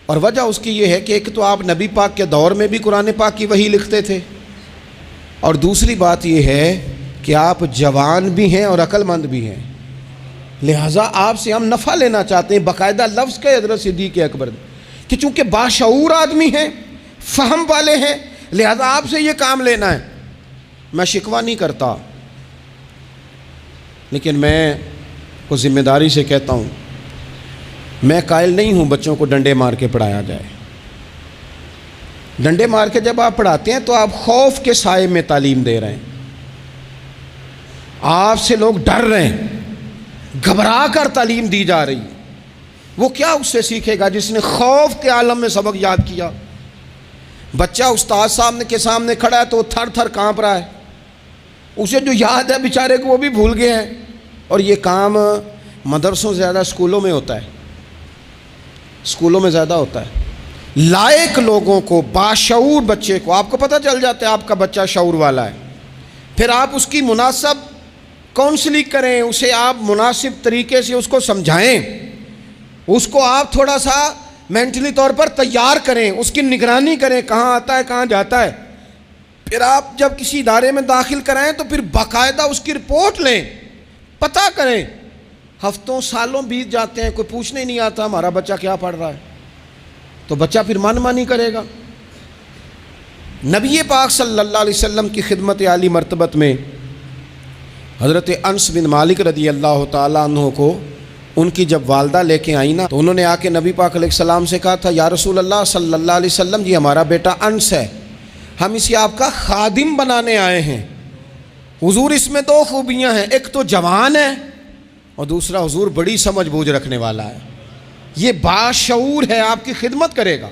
اور وجہ اس کی یہ ہے کہ ایک تو آپ نبی پاک کے دور میں بھی قرآن پاک کی وحی لکھتے تھے، اور دوسری بات یہ ہے کہ آپ جوان بھی ہیں اور عقل مند بھی ہیں، لہٰذا آپ سے ہم نفع لینا چاہتے ہیں۔ باقاعدہ لفظ کے حضرت صدیق اکبر کہ چونکہ باشعور آدمی ہیں، فہم والے ہیں، لہٰذا آپ سے یہ کام لینا ہے۔ میں شکوہ نہیں کرتا، لیکن میں کو ذمہ داری سے کہتا ہوں، میں قائل نہیں ہوں بچوں کو ڈنڈے مار کے پڑھایا جائے۔ ڈنڈے مار کے جب آپ پڑھاتے ہیں تو آپ خوف کے سائے میں تعلیم دے رہے ہیں، آپ سے لوگ ڈر رہے ہیں، گھبرا کر تعلیم دی جا رہی ہے۔ وہ کیا اس سے سیکھے گا جس نے خوف کے عالم میں سبق یاد کیا؟ بچہ استاد صاحب کے سامنے کھڑا ہے تو وہ تھر تھر کانپ رہا ہے، اسے جو یاد ہے بیچارے کو وہ بھی بھول گئے ہیں۔ اور یہ کام مدرسوں سے زیادہ اسکولوں میں ہوتا ہے، اسکولوں میں زیادہ ہوتا ہے۔ لائق لوگوں کو، باشعور بچے کو آپ کو پتہ چل جاتا ہے آپ کا بچہ شعور والا ہے، پھر آپ اس کی مناسب کونسلنگ کریں، اسے آپ مناسب طریقے سے اس کو سمجھائیں، اس کو آپ تھوڑا سا مینٹلی طور پر تیار کریں، اس کی نگرانی کریں کہاں آتا ہے کہاں جاتا ہے۔ پھر آپ جب کسی ادارے میں داخل کرائیں تو پھر باقاعدہ اس کی رپورٹ لیں، پتہ کریں۔ ہفتوں سالوں بیت جاتے ہیں، کوئی پوچھنے نہیں آتا ہمارا بچہ کیا پڑھ رہا ہے، تو بچہ پھر من مانی کرے گا۔ نبی پاک صلی اللہ علیہ وسلم کی خدمت عالی مرتبت میں حضرت انس بن مالک رضی اللہ تعالیٰ عنہ کو ان کی جب والدہ لے کے آئیں نا، تو انہوں نے آ کے نبی پاک علیہ السلام سے کہا تھا، یا رسول اللہ صلی اللہ علیہ وسلم، یہ ہمارا بیٹا انس ہے، ہم اسے آپ کا خادم بنانے آئے ہیں۔ حضور اس میں دو خوبیاں ہیں، ایک تو جوان ہے اور دوسرا حضور بڑی سمجھ بوجھ رکھنے والا ہے، یہ باشعور ہے، آپ کی خدمت کرے گا۔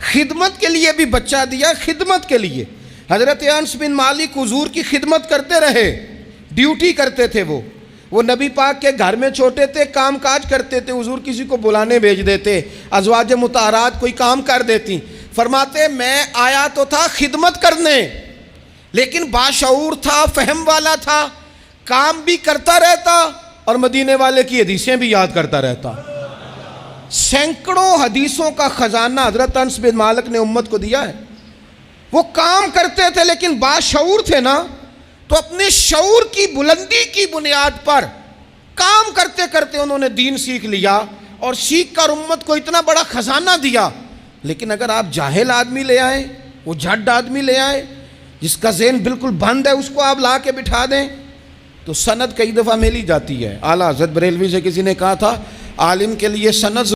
خدمت کے لیے بھی بچہ دیا، خدمت کے لیے۔ حضرت انس بن مالک حضور کی خدمت کرتے رہے، ڈیوٹی کرتے تھے۔ وہ نبی پاک کے گھر میں چھوٹے تھے، کام کاج کرتے تھے، حضور کسی کو بلانے بھیج دیتے، ازواج مطہرات کوئی کام کر دیتی۔ فرماتے میں آیا تو تھا خدمت کرنے، لیکن باشعور تھا، فہم والا تھا، کام بھی کرتا رہتا اور مدینے والے کی حدیثیں بھی یاد کرتا رہتا۔ سینکڑوں حدیثوں کا خزانہ حضرت انس بن مالک نے امت کو دیا ہے۔ وہ کام کرتے تھے لیکن باشعور تھے نا، تو اپنے شعور کی بلندی کی بنیاد پر کام کرتے کرتے انہوں نے دین سیکھ لیا اور سیکھ کر امت کو اتنا بڑا خزانہ دیا۔ لیکن اگر آپ جاہل آدمی لے آئیں، وہ جھڈ آدمی لے آئیں جس کا ذہن بالکل بند ہے، اس کو آپ لا کے بٹھا دیں تو سند کئی دفعہ مل ہی جاتی ہے۔ اعلیٰ حضرت بریلوی سے کسی نے کہا تھا، عالم کے لیے سند